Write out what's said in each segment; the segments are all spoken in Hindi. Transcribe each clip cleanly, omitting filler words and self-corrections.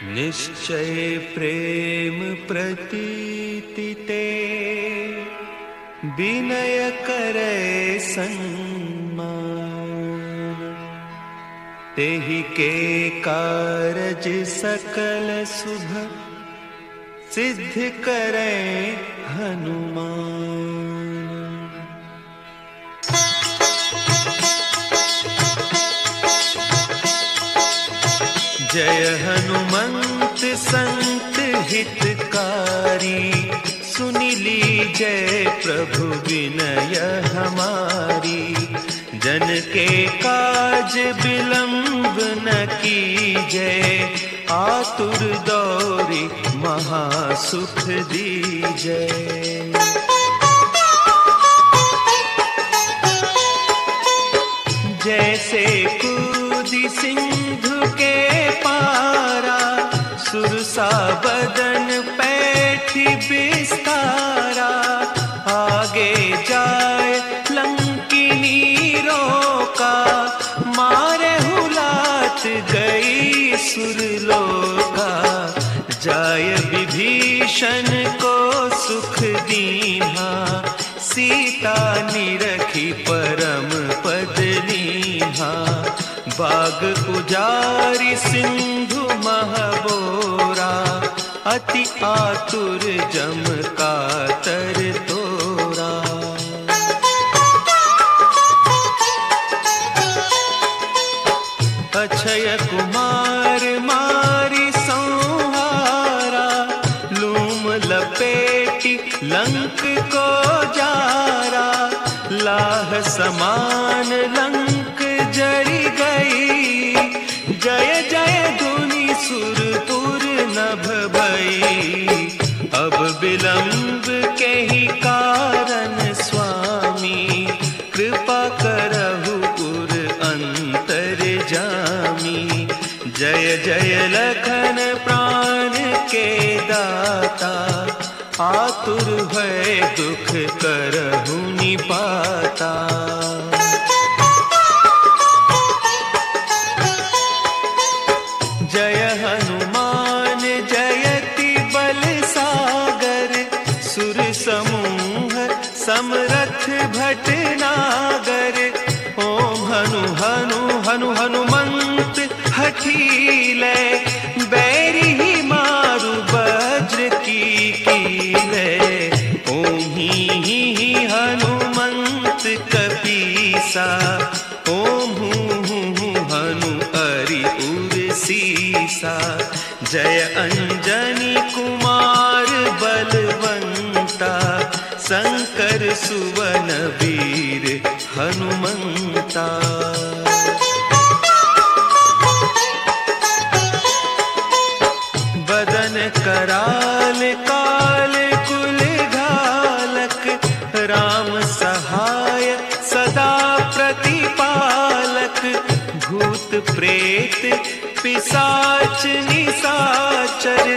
निश्चय प्रेम प्रतीति ते विनय करे सन्मान। तेहि के कारज सकल शुभ सिद्ध करे हनुमान। जय हनुमंत संत हितकारी, सुनि लीजय प्रभु विनय हमारी। जन के काज विलंब न कीजय, आतुर दौरी महासुख दीजय। जैसे कूदी सिंधु के पारा, सुरसा बदन पैठी बिस्तारा। आगे जाए लंकिनी रोका, मारे हुलात गई सुरलोका। जाय विभीषण को सुख दीन्हा, सीता निरखी परम पद लीन्हा। बाग उजारी सिंधु महबोरा, अति आतुर जम कातर तोरा। अक्षय कुमार मारी संहारा, लूम लपेटी लंक को जारा। लाह समान लंक जरी गई, जय जय धुनि सुरपुर नभ भई। अब विलंब के ही कारण स्वामी, कृपा करहु पुर अंतर जामी। जय जय लखन प्राण के दाता, आतुर भय दुख करहु निपाता। जय हनुमान जयति बल सागर, सुर समूह समरथ भटनागर। ओम हनु हनु हनु हनुमंत हठीले, बैरी ही मारु वज्र की कीले। ओम ही हनुमंत कपीसा, ओम हूँ हनु अरि उर सीसा। जय अंजनी कुमार बलवंता, शंकर सुवन वीर हनुमंता। बदन कराल काल कुल घालक, राम सहाय सदा प्रतिपालक। भूत प्रेत पिशाच निशाचर,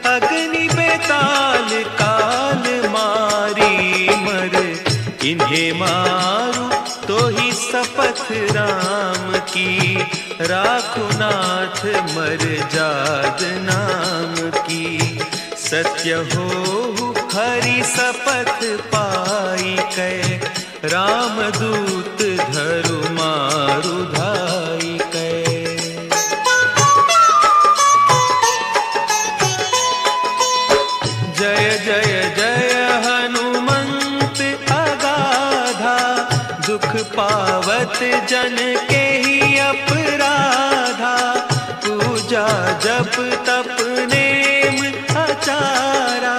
अग्नि बेताल काल मारी मर। इन्हें मारू तो ही शपथ राम की, राखुनाथ मर जाद नाम की। सत्य हो हरि शपथ पाई कै, रामदूत धरु मारु धाई कै। जय जय जय हनुमंत अगाधा, दुख पावत जन के ही अपराधा। पूजा जप तप नेम आचारा,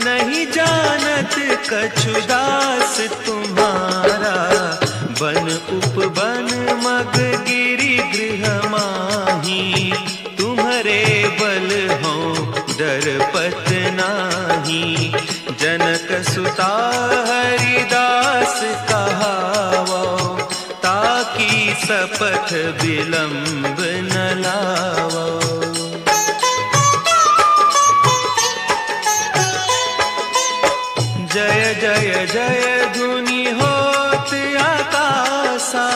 नहीं जानत कछु दास तुम्हारा। बन उपवन मग गिरि गृह माही, तुम्हारे बल हो डरपत नाही। जनक सुता हरिदास कहावो, ताकि शपथ विलंब न लावो। जय जय जय धुनि होत आकाशा,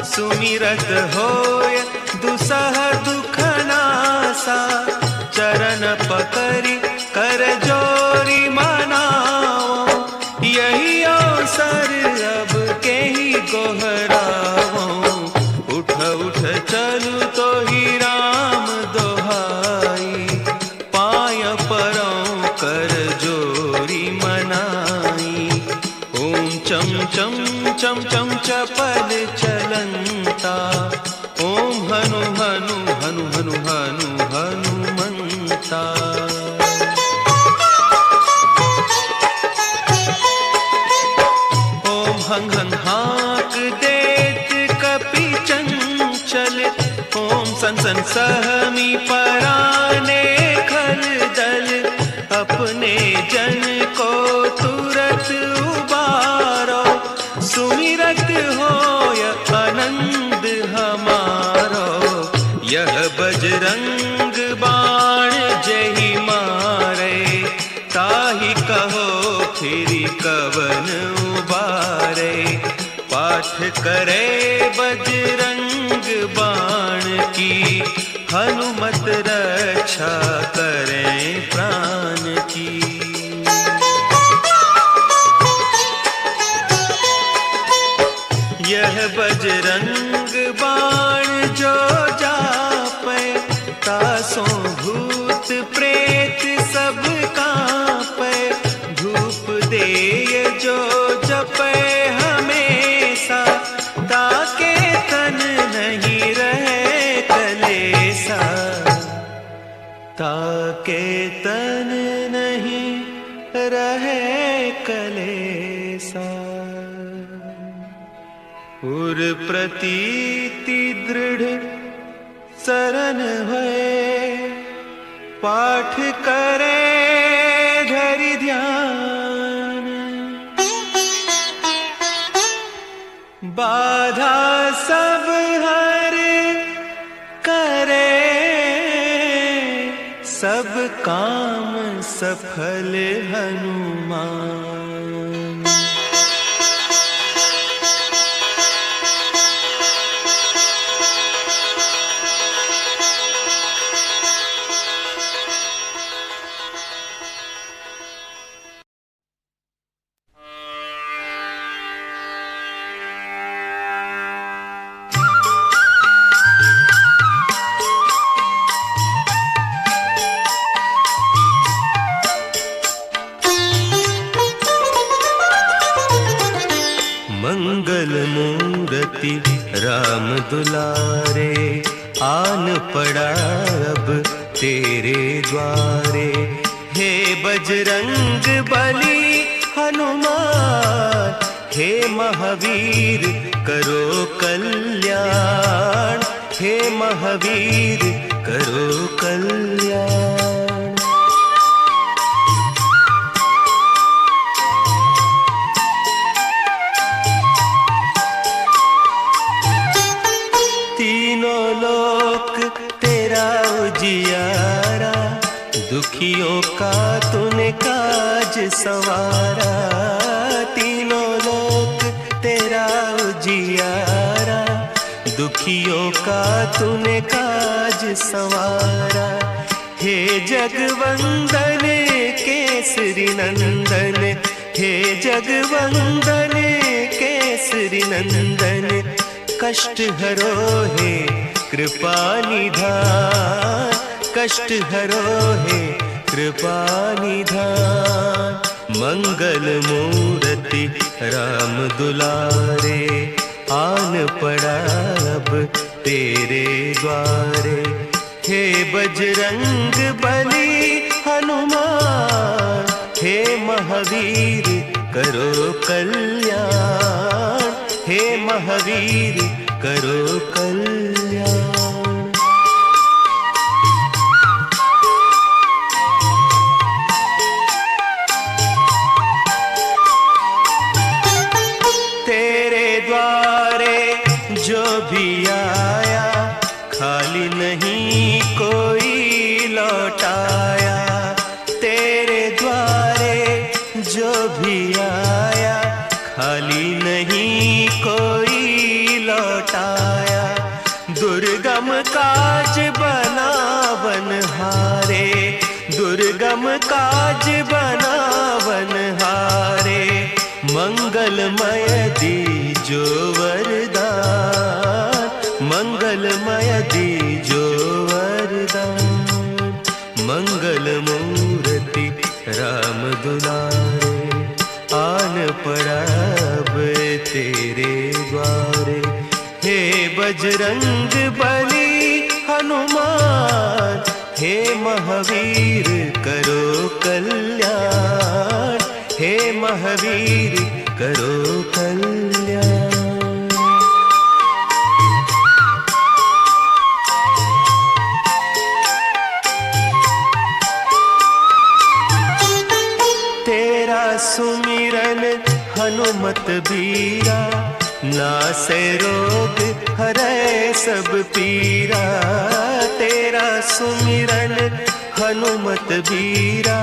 सुमिरत होय दुसह दुख नासा। चरण पकड़ी कर जोरी मनाओ, यही अवसर अब के ही गोहराओ। उठ उठ चलू तो ही राम दोहाई, पाय परों कर जोरी मनाई। ओम चम चम चम चम चपल चलंता, ओम हनु हनु हनु हनु हनु हनुमंता। ओम हंग हंग हाक देत कपि चंचल, ओम सन सन सहमी पराने खल दल। अपने जन को तुरत उबारो, सुमिरत होय आनंद हमारो। यह बजरंग बाण जहि मारे, ताहि कहो फिर कवन उबारे। पाठ करे बजरंग बाण की, हनुमत रक्षा करें प्राण की। यह बजरंग बाण जो जापै, तासों भूत प्रेत सब कांपै। धूप देय जो जपै हमेशा, ताके तन नहीं रहे कलेसा। ताके तन नहीं रहे कलेसा। उर प्रतीति दृढ़ शरण भय, पाठ करे धरि ध्यान। बाधा सब हर करे, सब काम सफल हनुमान। मंगल मूरति राम दुलारे, आन पड़ा अब तेरे द्वारे। हे बजरंग बली हनुमान, हे महावीर करो कल्याण। हे महावीर करो कल्याण। तीनों लोक तेरा उजियारा, दुखियों का तूने काज संवारा। तीनों लोक तेरा उजियारा, दुखियों का तूने काज संवारा। हे जगवंदन केसरी नंदन, हे जगवंदन केसरी नंदन। कष्ट हरो हे कृपा निधान, कष्ट हरो हे कृपा निधान। मंगल मूरति राम दुलारे, आन पड़ा अब तेरे द्वारे। हे बजरंग बली हनुमान, हे महावीर करो कल्याण। हे महावीर करो कल्याण। तेरे द्वारे जो भी आया, खाली नहीं कोई लौटाया। तेरे द्वारे जो भी आया, खाली नहीं कोई लौटाया। दुर्गम काज बनावन हारे, दुर्गम काज बनावन हारे। मंगलमय दीजो वरदान, मंगलमय दीजो वरदान। मंगल मूर्ति राम दुलारे, आन पड़ा अब तेरे द्वारे। हे बजरंग बली हनुमान, हे महावीर करो कल्याण, हे महावीर करो कल्याण। तेरा सुमिरन हनुमत बीरा, नासे रोग हरै सब पीरा। तेरा सुमिरन हनुमत बीरा,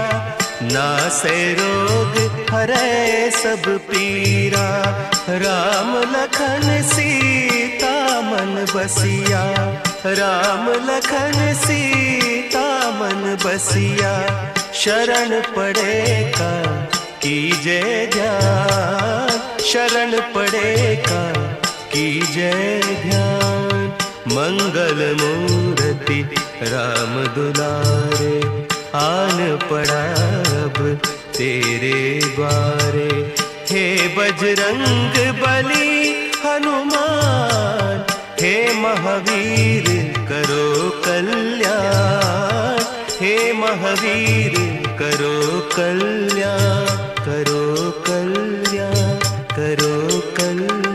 नासे रोग हरै सब पीरा। राम लखन सीता मन बसिया, राम लखन सीता मन बसिया। शरण पड़े का कीजे ध्यान, शरण पड़े का कीजे ध्यान। मंगल मूर्ति राम दुलारे, आन पड़ा अब तेरे द्वारे। हे बजरंग बली हनुमान, हे महावीर करो कल्याण, हे महावीर करो कल्याण, करो कल्याण, करो कल्याण।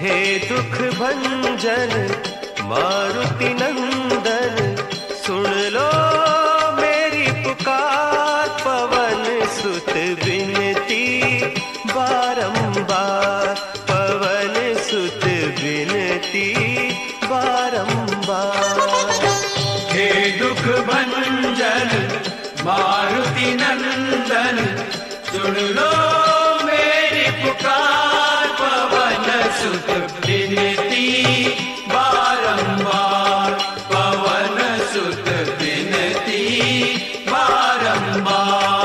हे दुख भंजन मारुति नंदन, सुन लो मेरी पुकार। पवन सुत विनती बारंबार, पवन सुत विनती बारंबार। हे दुख भंजन मारुति नंदन, सुन लो मेरी पुकार। पवन सुत विनती बारंबार, पवन सुत विनती बारंबार।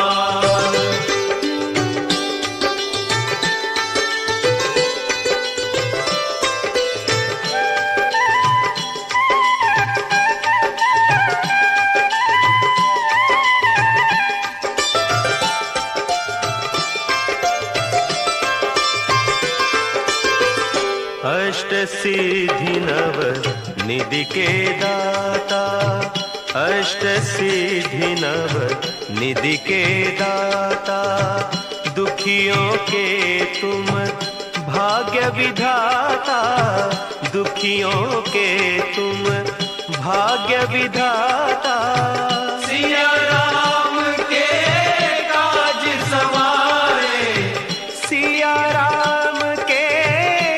अष्ट सिद्धि नव निधि के दाता, अष्ट सिद्धि नव निधि के दाता। दुखियों के तुम भाग्य विधाता, दुखियों के तुम भाग्य विधाता। सिया राम के काज सवारे, सिया राम के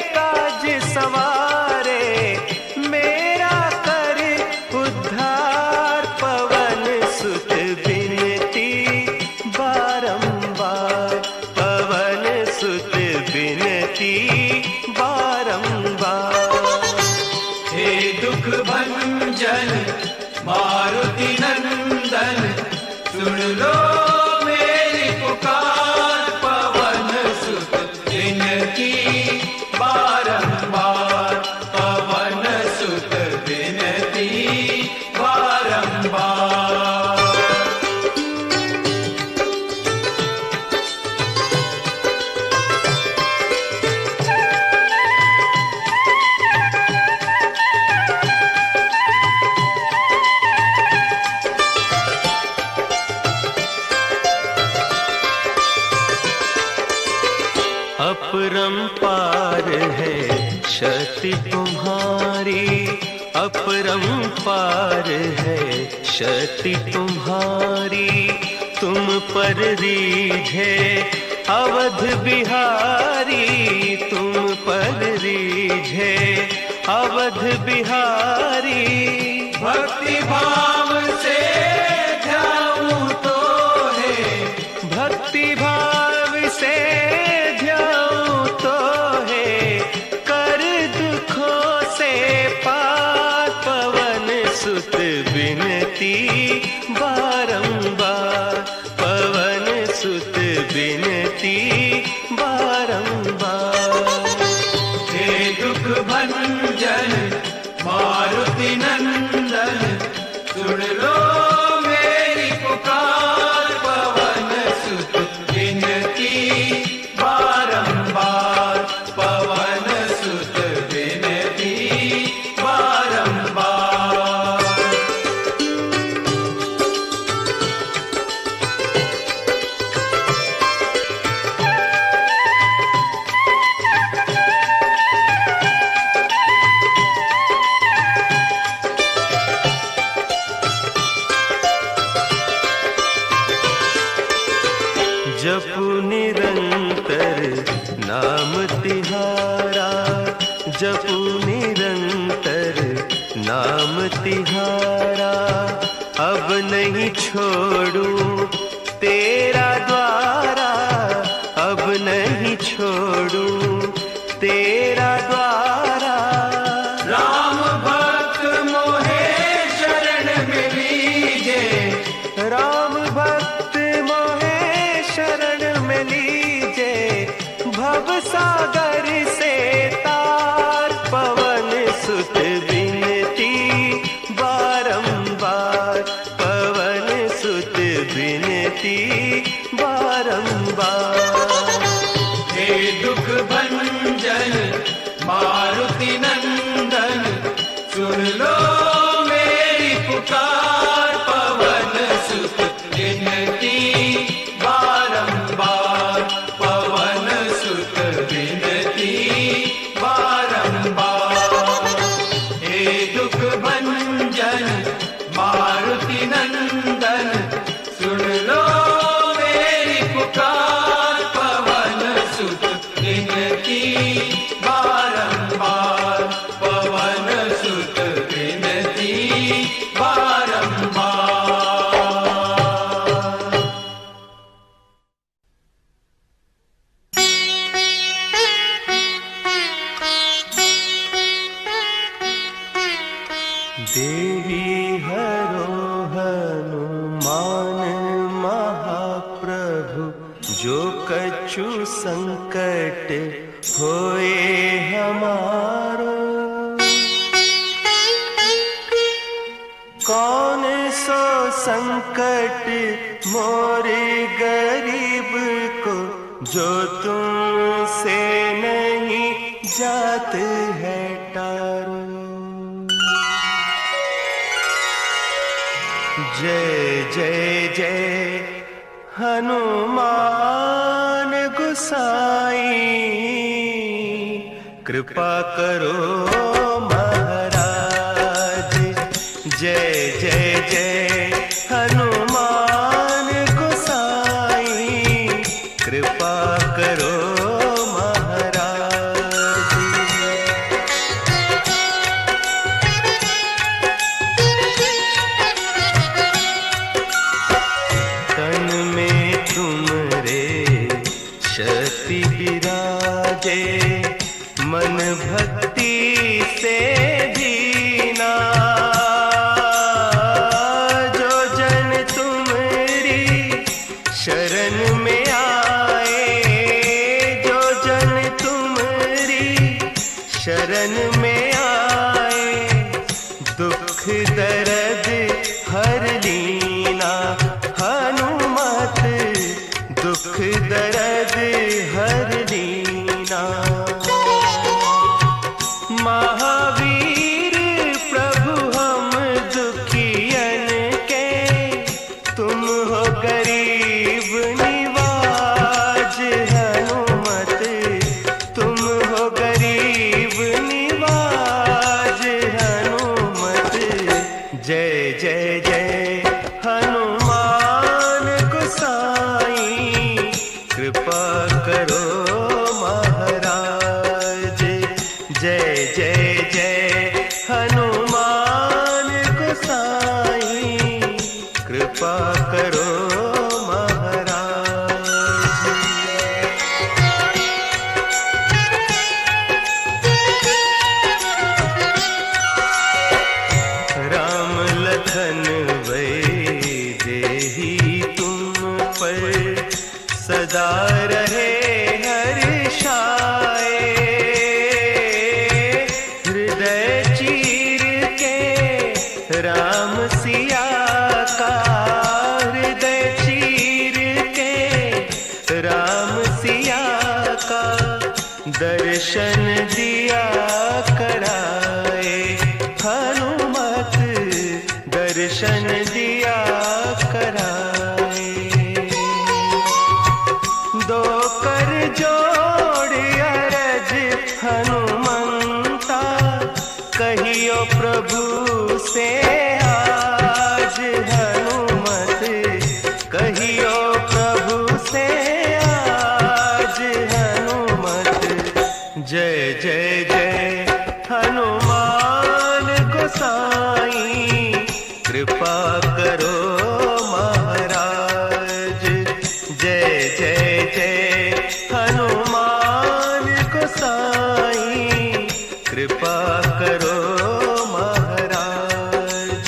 काज सवारे। मेरा कर उद्धार, पवन सुत विनती बारंबार, पवन सुत विनती बारंबार। हे दुख भंजन मारुति नंदन, सुन लो मेरी पुकार। पवन सुत विनती बारंबार, पवन सुत विनती बारंबार। अपरंपार है शक्ति तुम्हारी, अपरंपार है शक्ति तुम्हारी। तुम पर रीझे अवध बिहारी, तुम पर रीझे अवध बिहारी। भक्ति भाव से ध्याऊं तो है, भक्ति भाव से ध्याऊं तो है, कर दुखों से पार पवन सुत बिनती बारंबार, पवन सुत बिनती बारंबार। हे दुख भंजन मारुति नंदन, सुन लो मेरी पुकार, पवन सुत विनती बारंबार, पवन सुत विनती बारंबार। जपु निरंतर नाम तिहारा, जपु निरंतर नाम तिहारा। अब नहीं छोड़ूं तेरा द्वारा, अब नहीं छोड़ूं तेरा द्वारा। राम भक्त मोहे शरण में लीजे, राम भक्त मोहे शरण में लीजे, भव सागर से तार, पवन सुत बिनती बारंबार, पवन सुत बिनती बारंबार। हे दुख भंजन मारुति नंदन, सुन लो मेरी पुकार, पवन सुत विनती बारंबार, पवन सुत विनती बारंबार। हे दुख भंजन मारुति नंदन, सुन लो मेरी पुकार, पवन सुत विनती बारंबार, पवन सुत विनती बारंबार। देवी हरो हनुमान महाप्रभु, जो कछु संकट होए हमारो। कौन सो संकट मोरे गरीब को, जो तुमसे नहीं जात है टारो। जय जय जय हनुमान गुसाई, कृपा करो महाराज। जय जय जय हनुमान गुसाई, कृपा करो महाराज। तन में तुमरे शक्ति विराजे, मन भक्ति से दीना। जो जन तुमरी शरण में आए, जो जन तुमरी शरण में आए, दुख दर्द हर लीना। हनुमत दुख दर्द हर लीना। महावीर प्रभु हम दुखियन के, तुम हो गरीब निवाज। हनुमत तुम हो गरीब निवाज। जय जय जय हनुमान गोसाई, कृपा करो महाराज। राम लखन वैदेही तुम पर सदा रहे हर्षाए, हृदय चीर के राम सिया का, हृदय चीर के राम सिया का दर्शन दिया कराए, हनुमत दर्शन दिया कराए। दो कर जोड़ अरज हनुमंता, कहियो प्रभु से आज, हनुमत कहियो प्रभु से आज, हनुमत। जय जय जय हनुमान गोसाई, कृपा करो महाराज। जय जय जय हनुमान गोसाई, कृपा करो महाराज,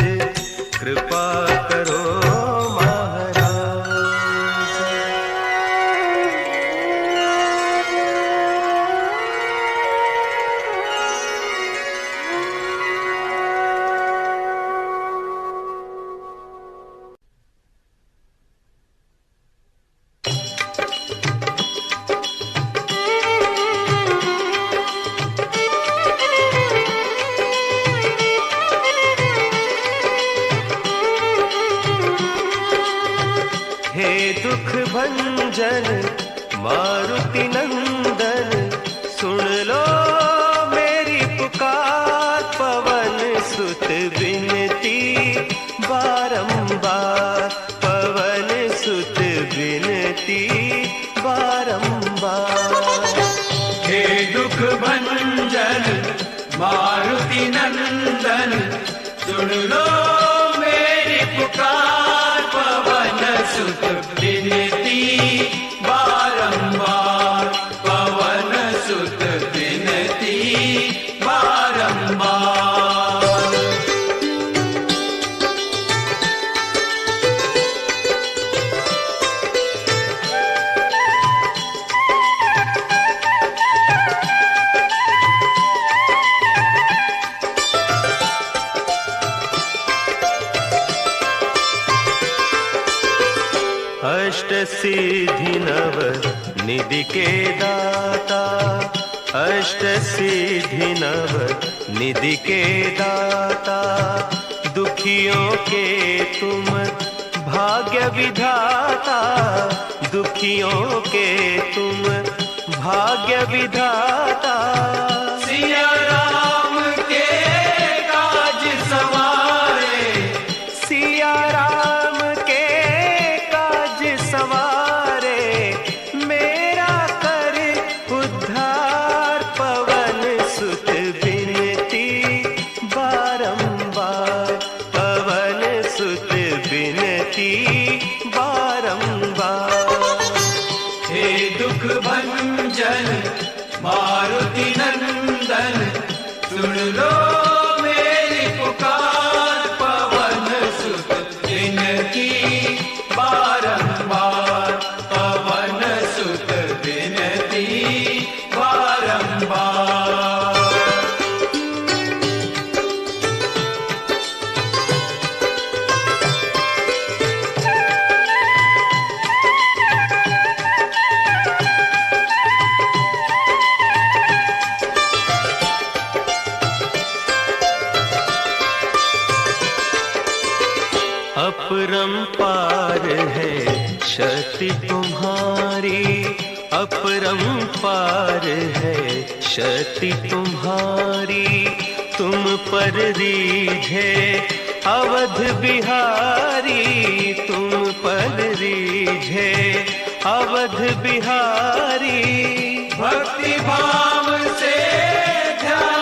कृपा करो महाराज। हे दुख भंजन मारुति नंदन, सुन लो मेरी पुकार, पवन सुत विनती बारंबार, पवन सुत विनती बारंबार। हे दुख भंजन मारुति नंदन, सुन लो मेरी पुकार, पवन सुत विनती बारंबार, पवन सुत विनती बारंबार। अष्ट सिद्धि नव निधि के दाता, अष्ट सिद्धि नव निधि के दाता, दुखियों के तुम भाग्य विधाता, दुखियों के तुम भाग्य विधाता। सिया राम के काज सवारे, सिया राम के काज सवारे, मेरा कर उद्धार, पवन सुत विनती बारंबार, पवन सुत विनती बारंबार। हे दुख भंजन मारुति नंदन, सुन लो मेरी पुकार, पवन सुत विनती बारंबार, पवन सुत विनती बारंबार। अपरंपार है शक्ति तुम्हारी, अपरंपार है शक्ति तुम्हारी, तुम पर रीझे अवध बिहारी, तुम पर रीझे अवध बिहारी। भक्ति भाव से ध्यान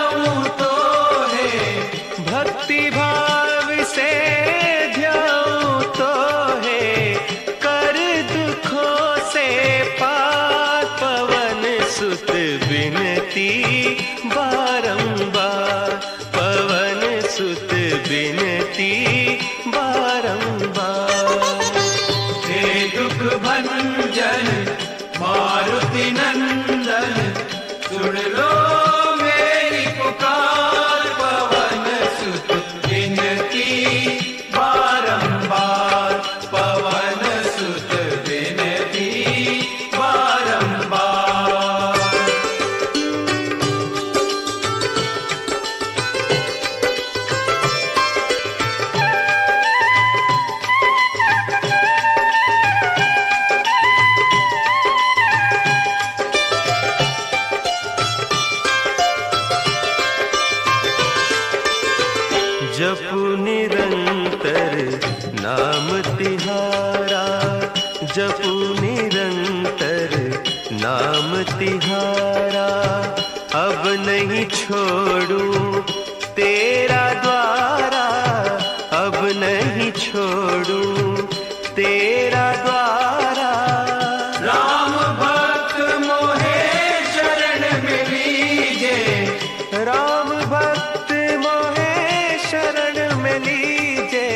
जपु निरंतर नाम तिहारा, जपु निरंतर नाम तिहारा। अब नहीं छोड़ूं तेरा द्वारा, अब नहीं छोड़ूं तेरा द्वारा। राम भक्त मोहे शरण में लीजे, राम भक्त मोहे शरण में लीजे।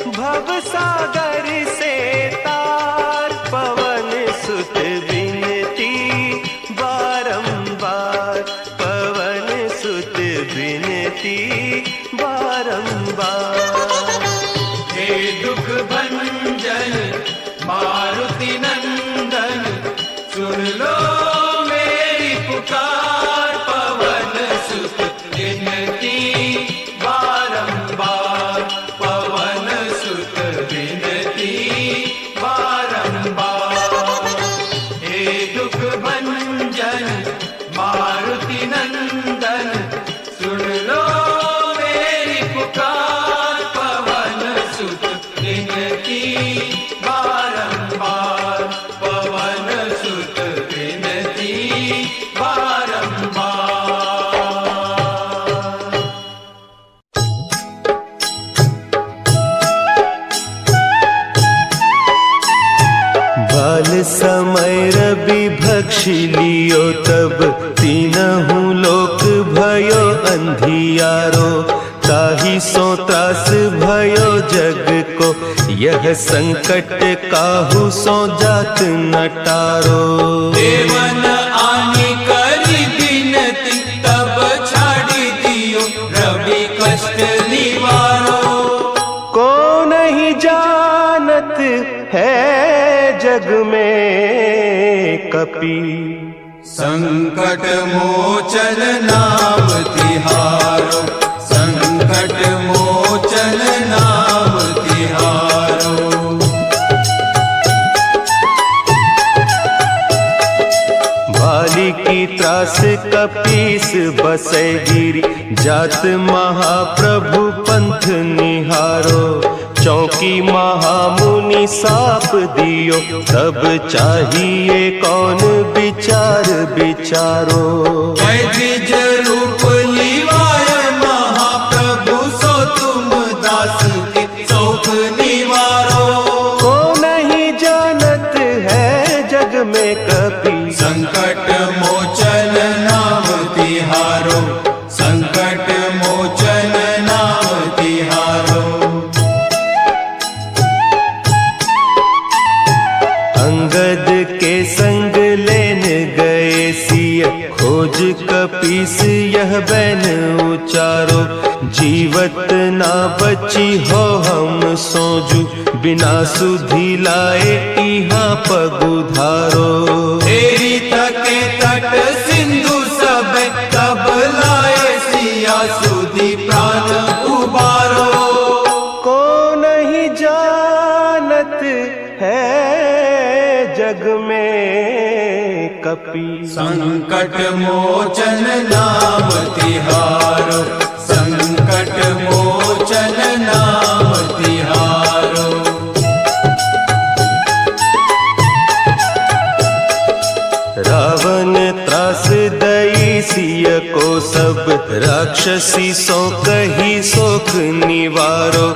भव सागर से तार पवन सुत विनती बारंबार, पवन सुत विनती बारंबार। हे दुख भंजन मारुति नंदन, सुन लो मेरी पुकार। पवन सुत विनती बारंबार, पवन सुत विनती बारंबार। हे दुख भंजन मारुति नंदन, सुन लो मेरी पुकार। पवन सुत विनती बारंबार, पवन सुत विनती बारंबार। बाल समय रवि भक्षी लियो, तब तीनहु लोक भयो अंधियारो। ताहि सो त्रास भयो जग को, यह संकट काहू सो जात न टारो। देवन आनी करी बिनती, तब छाड़ी दियो रवि कष्ट निवारो। को नहीं जानत है जग में कपि, संकट मोचन नाम तिहारो, संकट मोचन नाम तिहारो। भाली की त्रास कपीस बसै गिरी, जात महाप्रभु पंथ निहारो। चौकी महामुनि साप दियो, तब चाहिए कौन विचार विचारो। द्विज रूप लिवाय महाप्रभु, सो तुम दास के शोक निवारो। को नहीं जानत है जग में कपि, संकट मोचन नाम तिहारो, संकट मोचन नाम तिहारो। अंगद के संग लेन गए सिय, खोज कपीस यह बैन उचारो। जीवत ना बची हो हम सोजू, बिना सुधि लाए इहाँ पगुधारो। तेरी तके तट सिंधु सब, तब लाए सिया सुधि प्राण उबारो। को नहीं जानत है जग में कपि, संकट मोचन नाम तिहारो, संकट मोचन नाम तिहारो। रावण त्रास दई सिय को, सब राक्षसी सो कही सोख निवारो।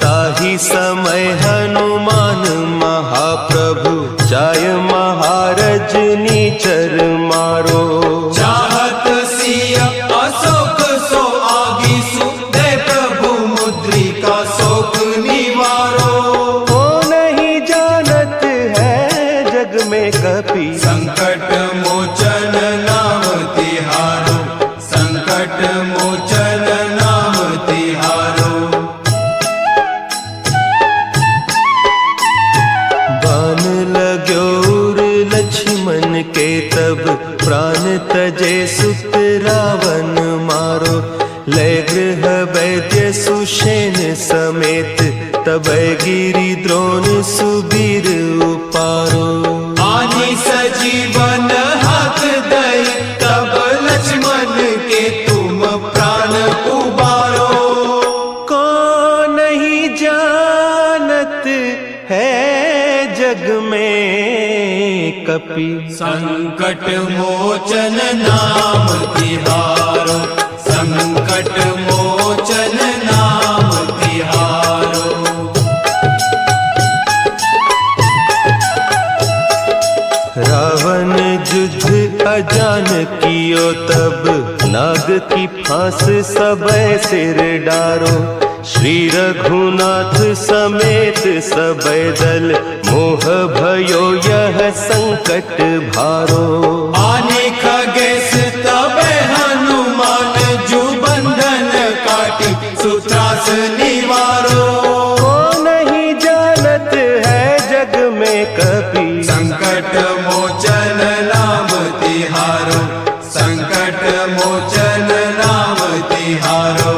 ताहि समय हनुमान महाप्रभु, जाय महारज नीचर मारो। चाहत सिया अशोक सो आगीसु, दे प्रभु मुद्रिका शोक निवारो। को नहीं जानत है जग में कपि, संकट मोचन नाम तिहारो, संकट मोचन नाम तिहारो। बान लाग्योर लक्ष्मण के, तब प्राण तजे सुत रावण मारो। लय गृह वैद्य सुषेण समेत, तब गिरि द्रोण सुबीर उपारो। आनी सजीवन हक दई, तब लक्ष्मण के तुम प्राण उबारो। को कपि। संकट मोचन नाम तिहारो, संकट मोचन नाम तिहारो। रावण युद्ध अजान कियो तब, नाग की फांस सबय सिर डारो। श्री रघुनाथ समेत सबय दल, मोह भयो यह संकट भारो। आने खगेश तबे हनुमान, जो बंधन काटी सुत्रास निवारो। को नहीं जानत है जग में कपि, संकट मोचन नाम तिहारो, संकट मोचन नाम तिहारो।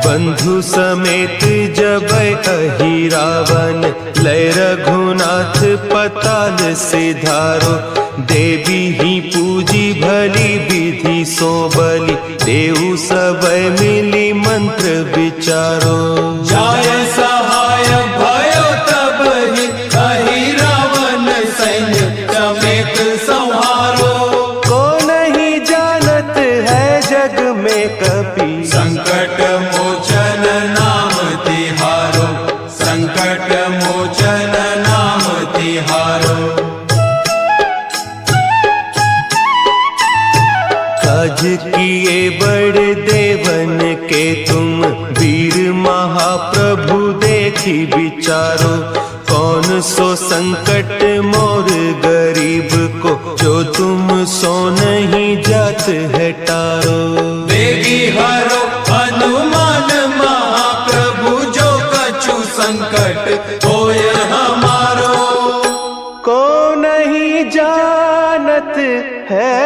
बंधु समेत जबै अहि रावण, लय रघुनाथ पताल सिधारो। देवी ही पूजी भली विधि सो बलि, देहु सबय मिली मंत्र विचारो। जाय सहाय भयो तब ही, अहि रावण सैन्य समेत संहारो। को नहीं जानत है जग में कपि, संकट मोचन नाम तिहारो, संकट मोचन नाम तिहारो। काज किए बड़ देवन के तुम, वीर महाप्रभु देखी विचारो। कौन सो संकट मोर गरीब को, जो तुम सो नहीं जात है टारो। बेगी हरो हनुमान महाप्रभु, जो कछु संकट होय हमारो। को नहीं जानत है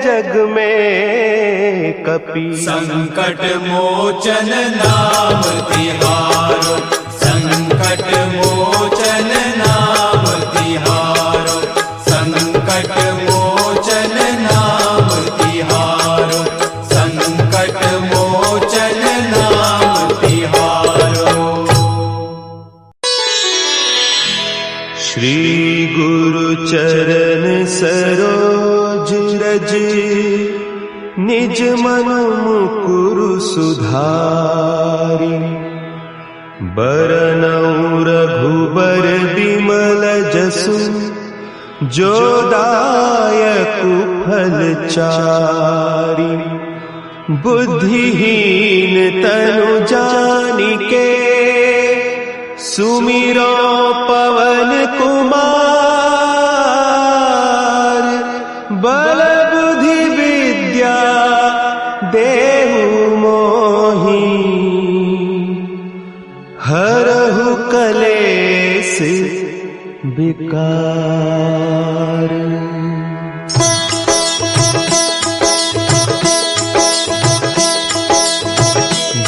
जग में कपि, संकट मोचन नाम तिहारो, संकट मोचन नाम तिहारो, संकट मोचन नाम तिहारो, संकट मोचन नाम तिहारो। श्री गुरु चरण सरोज रज, निज मन मुकुरु सुधारि। बरनउँ रघुबर बिमल जसु, जो दायकु फल चारि। बुद्धिहीन तनु जानिके, सुमिरो पवन कुमार। बल बुद्धि विद्या देहु मोहि, हरहु कलेस विकार।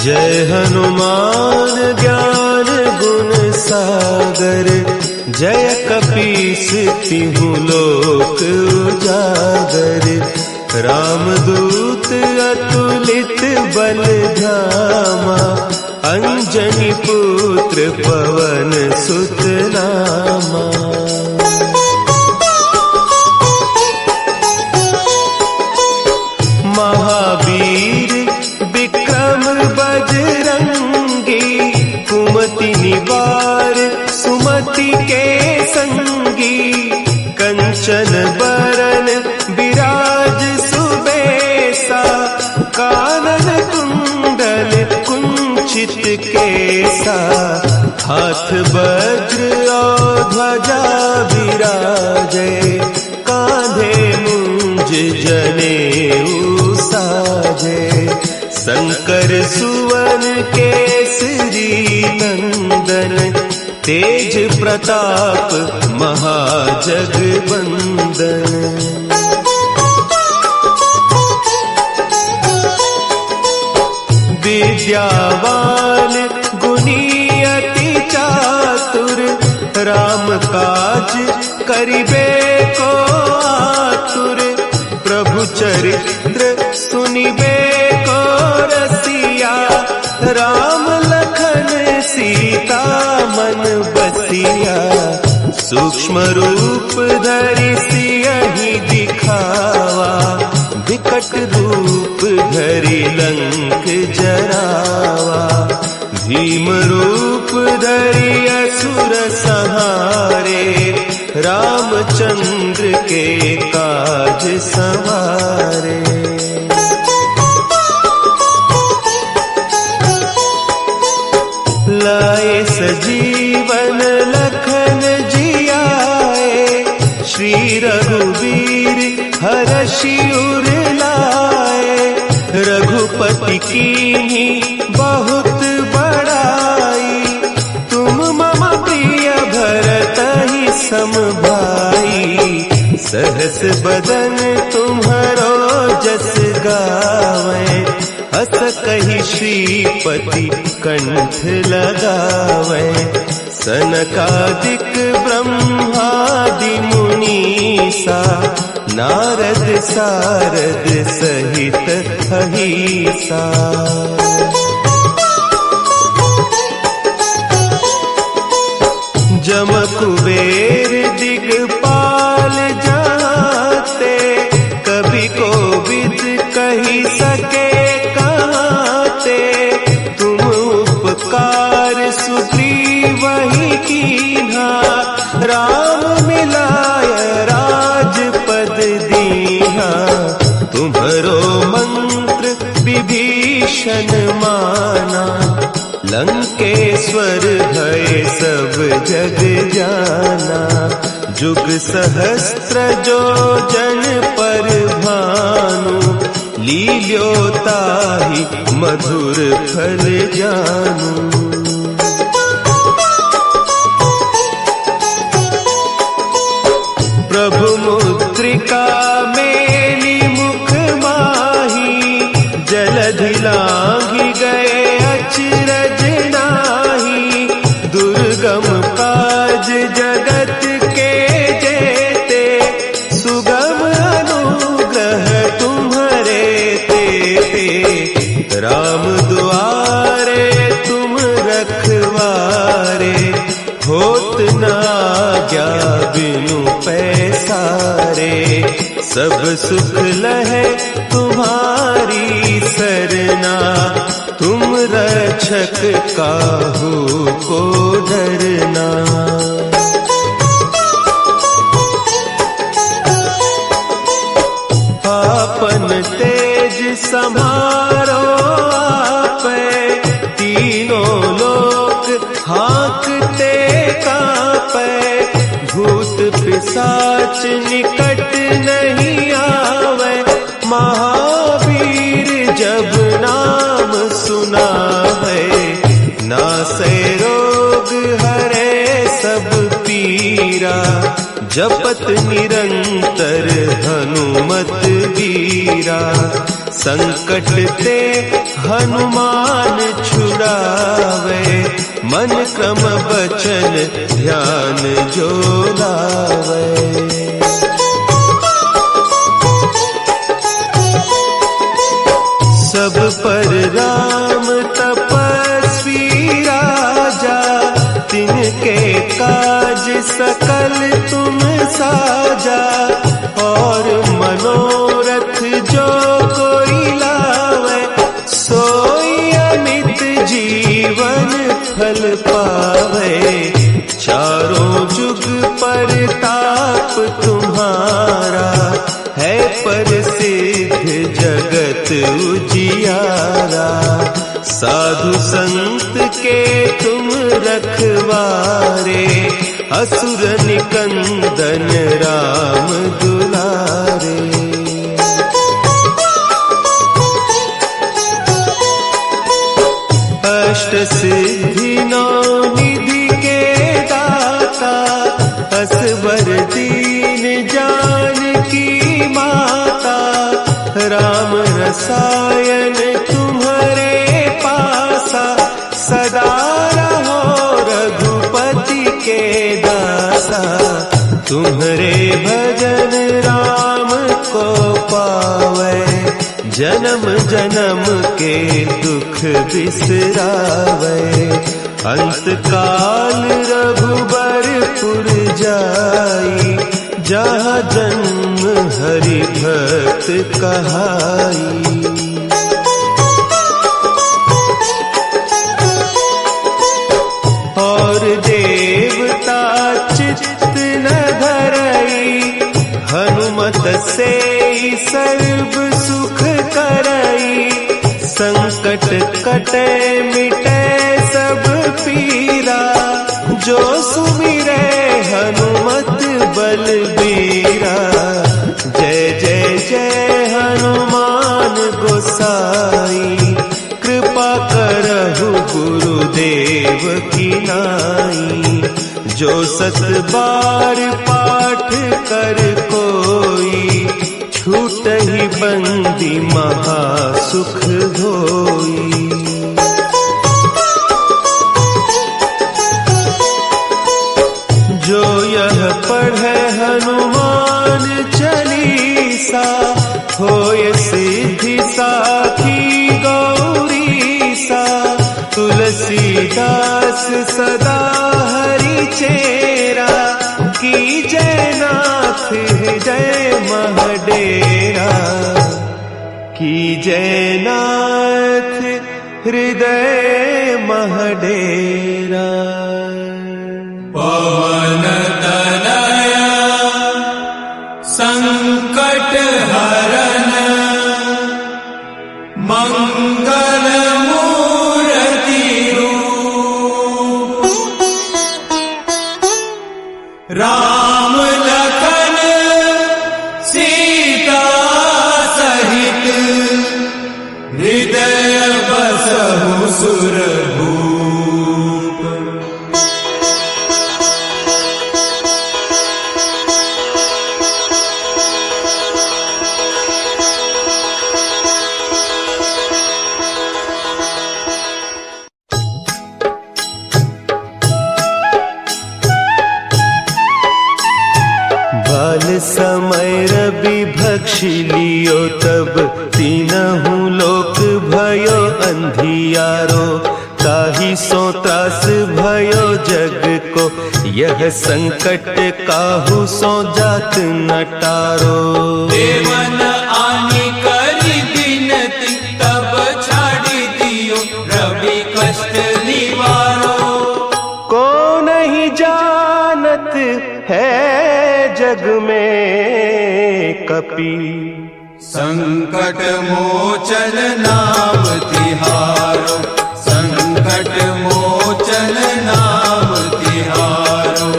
जय हनुमान ज्ञान गुण सागर, जय कपीस तिहु लोक उजागर। रामदूत अतुलित बल धामा, अंजनी पुत्र पवन सुत नामा। महावीर विक्रम बजरंगी, कुमति निवार सुमति के संगी। कंचन बरन विराज सुबेसा, कानन कुंडल कुंचित केसा। हाथ वज्र और ध्वजा विराजे, कांधे मुंज जनेऊ साजे। शंकर सुवन केसरी नंदन, तेज प्रताप महाजगवंदन। विद्यावान गुणी अति चातुर, राम काज करिबे को आतुर। प्रभु चरित्र सुनिबे को रसिया, राम लखन सीता मन सूक्ष्म रूप धरि सियहि दिखावा, विकट रूप धरि लंक जरावा। भीम रूप धरि असुर संहारे, रामचंद्र के काज संवारे। लाए सजीवन लखन जियाए, श्री रघुवीर हरषि उर लाए। रघुपति कीन्ही बहुत बड़ाई, तुम मम प्रिय भरतहि सम भाई। सहस बदन तुम्हरो जस गावें, अस कहि श्रीपति कंठ लगावें। सनकादिक ब्रह्मादि मुनीसा, नारद सारद सहित अहीसा। जम कुबेर दिगपाल जाते, कभी कोविद कही सके कहते। तुम उपकार सुग्रीवहि कीन्हा, राम मिलाय राजपद दीन्हा। तुम्हरो मंत्र विभीषण माना, लंकेश्वर भय सब जग जाना। जुग सहस्त्र जो जन पर भानु, लील्योताहि मधुर फल जानू। प्रभु मुद्रिका मेली मुख माही, जलधि लांघि गए अचरज नाही। दुर्गम काज जगत के जेते, सुगम अनुग्रह तुम्हरे तेते। राम दुआरे तुम रखवारे, होत न आज्ञा बिनु पैसारे। सब सुख लहे तुम्हारी सरना, तुम रक्षक काहू को डरना। आपन तेज समारो आपै, तीनों लोक हाँकते कांपै। भूत पिशाच निकट नहीं आवे, महावीर जब नाम सुनावे। नासै रोग हरे सब पीरा, जपत निरंतर हनुमत बीरा। संकट ते हनुमान छुड़ावे, मन क्रम बचन ध्यान जो लावे। सब पर राम तपस्वी राजा, तिनके काज सकल तुम साजा। और मनोरथ जो कोई लावे, सोई अमित जीवन फल पावे। चारों जुग परताप तुम्हारा, है प्रसिद्ध जगत उजियारा। साधु संत के तुम रखवारे, असुर निकंदन राम दुलारे। अष्ट सिद्धि नौ निधि के दाता, असवर दीन जानकी माता। राम रसायन तुम्हारे पासा, सदा रहो रघुपति के दासा। तुम्हारे भजन राम को पावे, जन्म जन्म के दुख बिसरावे। अंत काल रघुबर द्वारपुर जाई, जहाँ जन्म हरि भक्त कहाई। और देवता चित्त न धरई, हनुमत से सर्व सुख करई। संकट कटे मिटे सब पीरा, जो सुमिरे हनुमत बलबीरा। जय जय जय हनुमान गोसाई, कृपा करहु गुरुदेव की नाई। जो 7 बार पाठ कर कोई, छूटहि बंदी महासुख होई। जो यह पढ़े हनुमान चालीसा, होय सिद्धि साखी गौरीसा। तुलसीदास सदा हरि चेरा, की जयनाथ हृदय महडेरा। की जयनाथ हृदय महडेरा। पवन तनय संकट हरन, मंगल मूर्ति रूप। राम लखन सीता सहित, हृदय बसहु सुरभूप। समय रवि भक्षि लियो, तब तीनहु लोक भयो अंधियारो। ताहि सो त्रास भयो जग को, यह संकट काहू सो जात न टारो। देवन आनी करी बिनती, तब छाड़ी दियो रवि कष्ट निवारो। को नहीं जानत है जग में कपि, संकट मोचन नाम तिहारो। संकट मोचन नाम तिहारो।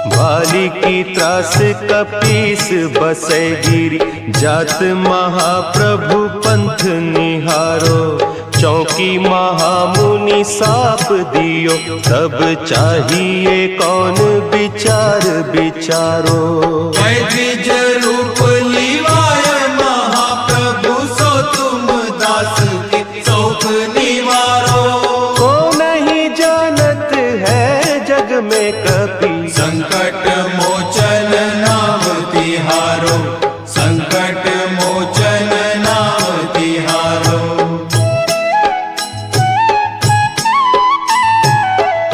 भाली की त्रास कपीस बसै गिरी, जात महाप्रभु पंथ निहारो। चौकी महामुनि साप दियो, तब चाहिए कौन विचार विचारो। जय द्विज रूप लिवाय महाप्रभु, सो तुम दास के शोक निवारो। को नहीं जानत है जग में कपि, संकट मोचन नाम तिहारो। संकट मोचन नाम तिहारो।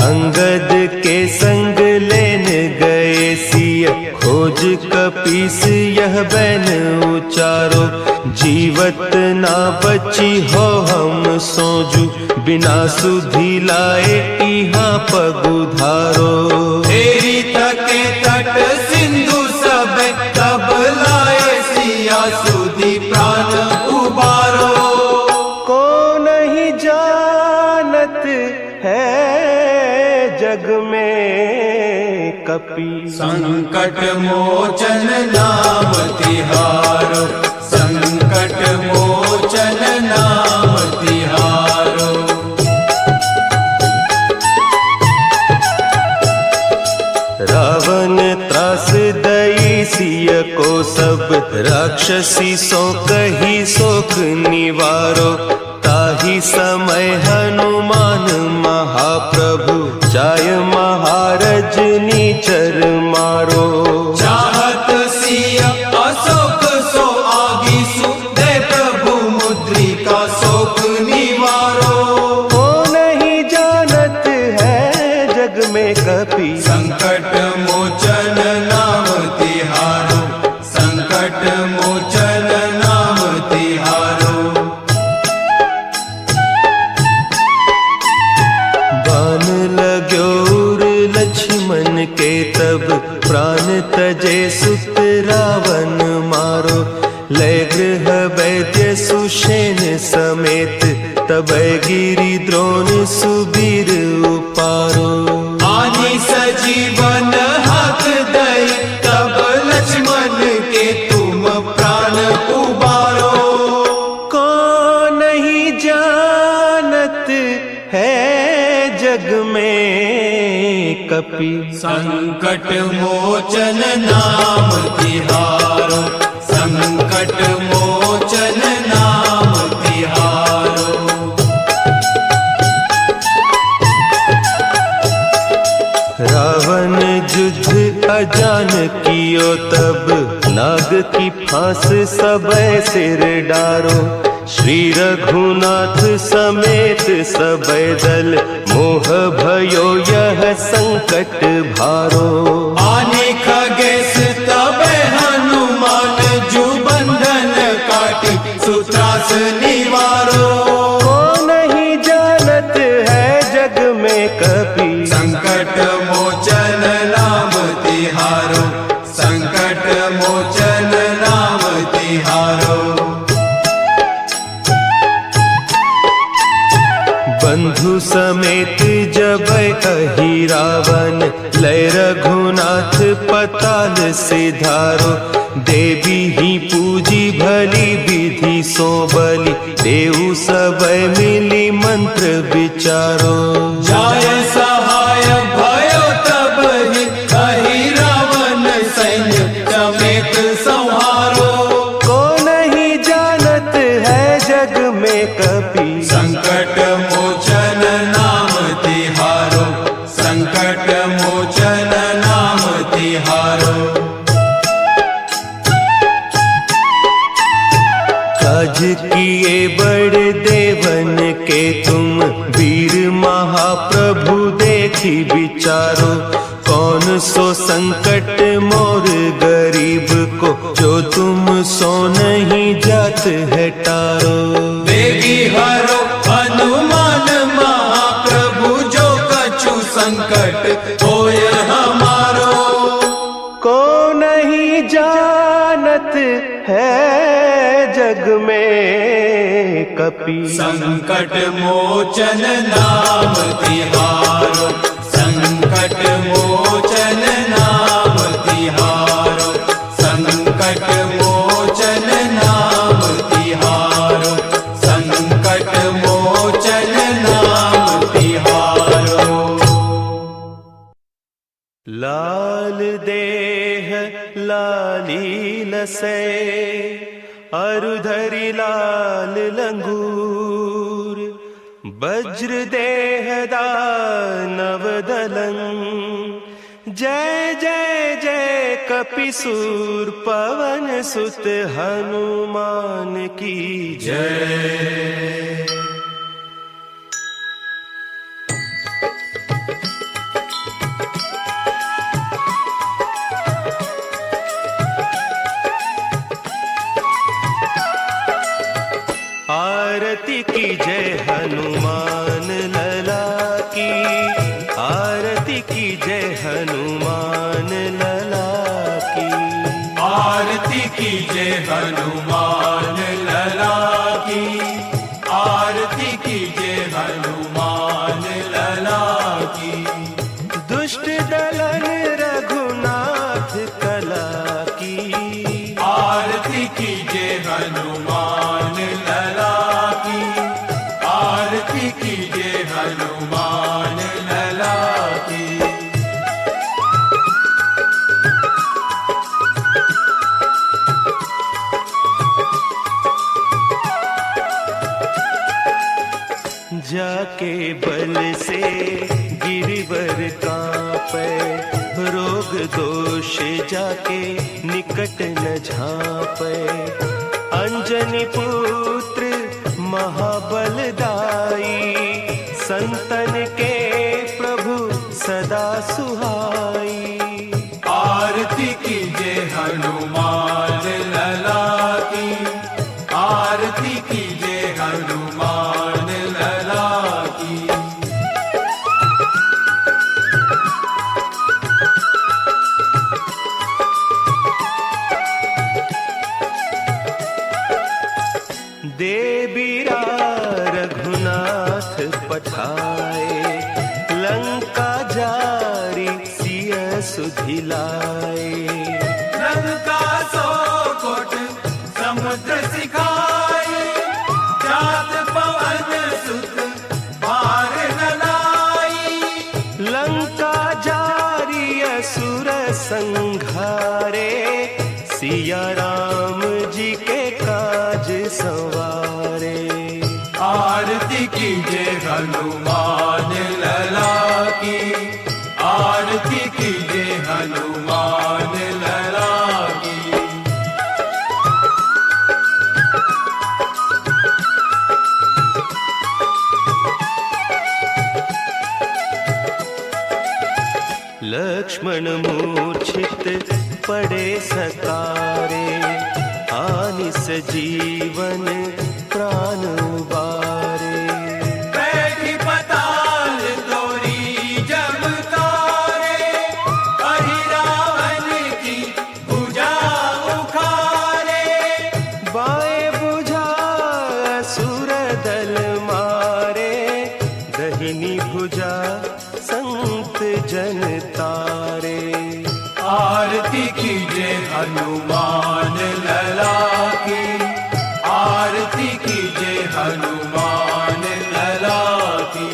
अंगद के संग लेन गए सिय, खोज कपीस यह बैन उचारो। जीवत ना बची हो हम सोजू, बिना सुधि लाए इहाँ पगुधारो। तेरी तके तट सिंधु सब, तब लाए सिया सुधि प्राण उबारो। को नहीं जानत है जग में कपि, संकट मोचन नाम तिहारो। संकट मोचन नाम तिहारो। रावण त्रास दई सिय को, सब राक्षसी सो कही सोख निवारो। ताहि समय हनुमान महाप्रभु, जाय महारज नीचर मारो। चाहत सिया अशोक सो आगी, सुदे प्रभु मुद्रिका शोक निवारो। को संकट मोचन नाम तिहारो, संकट मोचन नाम तिहारो। बान लाग्यो लक्ष्मण के तब, प्राण तजे सुत रावण मारो। लय गृह वैद्य सुषेण समेत, तब गिरि द्रोण सुबीर उपारो। आनी सजीवन हाथ दई, तब लक्ष्मण के तुम प्राण उबारो। कौन नहीं जानत है जग में कपि, संकट मोचन नाम तिहारो, संकट मोचन नाम तिहारो। रावण युद्ध अजान कियो तब, नाग की फांस सबे सिर डारो। श्री रघुनाथ समेत सबे दल, मोह भयो यह संकट भारो। आने खगेश तबे हनुमान, जो बंधन काटी सुत्रास निवारो। को नहीं जानत है जग में कपि, संकट मोचन नाम तिहारो, संकट मोचन नाम तिहारो। बंधु समेत जब अहि रावण, लय रघुनाथ पताल सिधारो। देवी ही पूजी भली विधि सो बलि, देव सब मिली मंत्र विचारो। जाय सहाय भयो तब ही, अहि रावण सैन्य समेत संहारो। को नहीं जानत है जग में कपि, संकट मोचन नाम तिहारो, संकट मोचन नाम तिहारो। काज किए बड़ देवन के तुम, वीर महाप्रभु देखी विचारो। कौन सो संकट मोर गरीब को, जो तुम सो नहीं जात है टारो। बेगी हरो हनुमान महाप्रभु, जो कछु संकट होय हमारो। को नहीं जानत है जग में कपि, संकट मोचन नाम तिहारो, संकट मोचन नाम तिहारो, संकट मोचन नाम तिहारो, संकट मोचन नाम तिहारो। लाल देह लाली लसै, अरुधरि लाल लंगूर। वज्र देह दानव दलंग, जय जय जय कपिसूर पवन सुत हनुमान की जय। आरती की जय हनुमान लला की, आरती की जय हनुमान लला की। आरती की जय हनुमान लला की, आरती की जय हनुमान लला की। दुष्ट दलन रघुनाथ कला की, आरती की जय हनुमान लला की, आरती की जय हनुमान लला की। जाके बल से गिरिवर कांपे, रोग दोष जाके निकट न झांपे। अंजनी पुत्र महाबलदाई, संतन के प्रभु सदा सुहाई। सुधि लाए। लंका सो कोट समुद्र सिखाए, जात पवन सुत पार न लाई। लंका जारी असुर संघारे, सिया राम जी के काज संवारे। आरती कीजे हनुमान लला की, आरती कीजे हनुमान लला की। लक्ष्मण मूर्छित पड़े सतारे, आनिस जीवन प्राण उबारे। बैठी पताल तोरी जमकारे, अहि रावण की भुजा उखारे। बाएं भुजा असुर दल मारे, दहिनी भुजा संत जन तारे। आरती कीजे हनुमान लला की, आरती कीजे हनुमान लला की।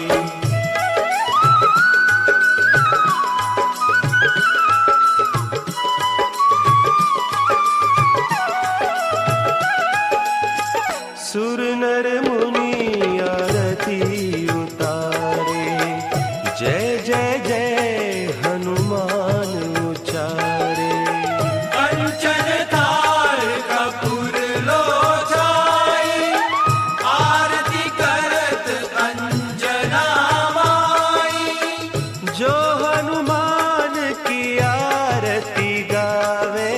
सुर नर मुनि आरती उतारे, जय जय जय हनुमान उचारे। कंचन थाल कपूर लोचाई, आरती करत अंजना माई। जो हनुमान की आरती गावे,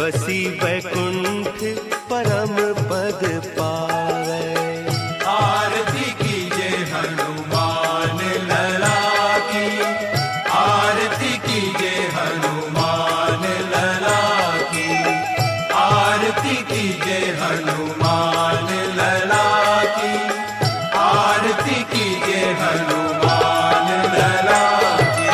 बसी वैकुंठ परम पद पावे। आरती कीजे हनुमान लला की, आरती कीजे हनुमान लला की, आरती कीजे हनुमान लला की, आरती कीजे हनुमान लला की।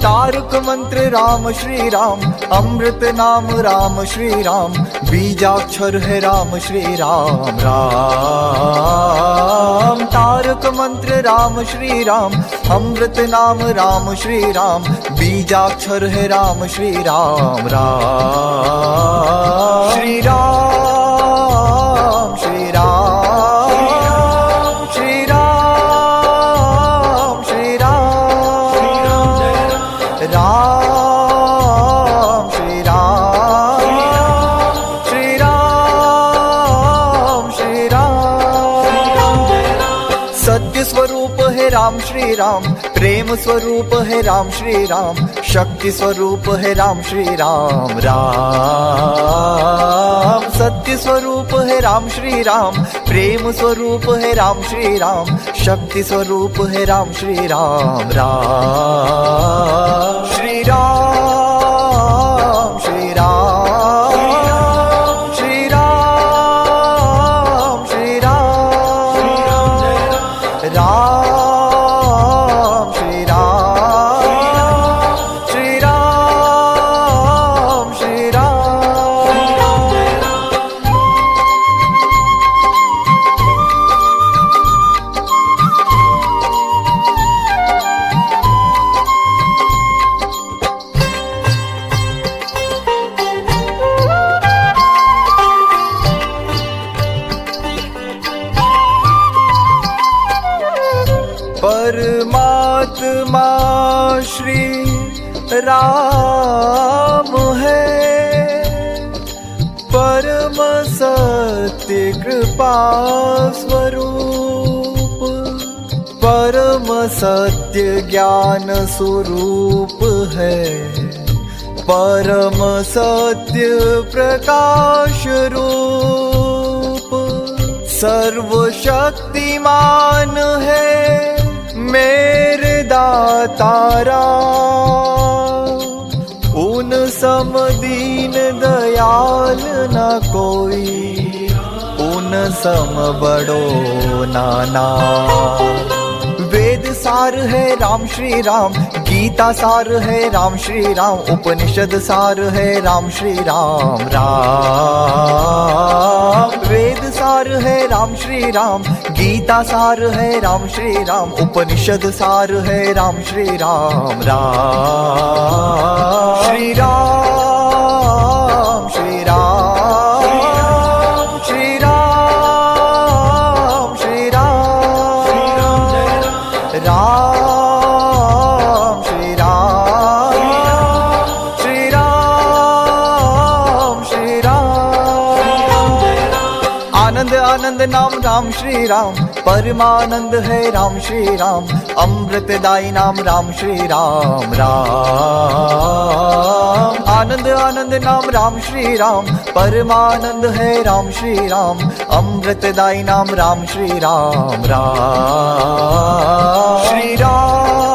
तारक मंत्र राम श्री राम, अमृत नाम राम श्री राम। बीजाक्षर है राम श्री राम राम। तारक मंत्र राम श्री राम, अमृत नाम राम श्री राम। बीजाक्षर है राम श्री राम राम। श्री राम श्री राम श्री राम श्री राम राम श्री राम श्री राम श्री राम। सत्य स्वरूप है राम श्री राम, प्रेम स्वरूप है राम श्री राम। शक्ति स्वरूप है राम श्री राम राम। सत्य स्वरूप है राम श्री राम, प्रेम स्वरूप है राम श्री राम। शक्ति स्वरूप है राम श्री राम राम। श्री राम श्री राम श्री राम श्री राम राम श्री राम श्री राम श्री राम। परमात्मा श्री राम है, परम सत्य कृपा स्वरूप। परम सत्य ज्ञान स्वरूप है, परम सत्य प्रकाश रूप। सर्वशक्तिमान है मेरे दातारा, उन सम दीन दयाल न कोई, उन सम बड़ो नाना। वेद सार है राम श्री राम, गीता सार है राम श्री राम, उपनिषद सार है राम श्री राम राम। वेद सार है राम श्री राम, गीता सार है राम श्री राम, उपनिषद सार है राम श्री राम राम। श्री राम श्री राम श्री राम श्री राम राम श्री राम श्री राम श्री राम। आनंद आनंद नाम राम श्री राम, परमानंद है राम श्री राम, अमृतदायी नाम राम श्री राम राम। आनंद आनंद नाम राम श्री राम, परमानंद है राम श्री राम, अमृतदायी नाम राम श्री राम राम। श्री राम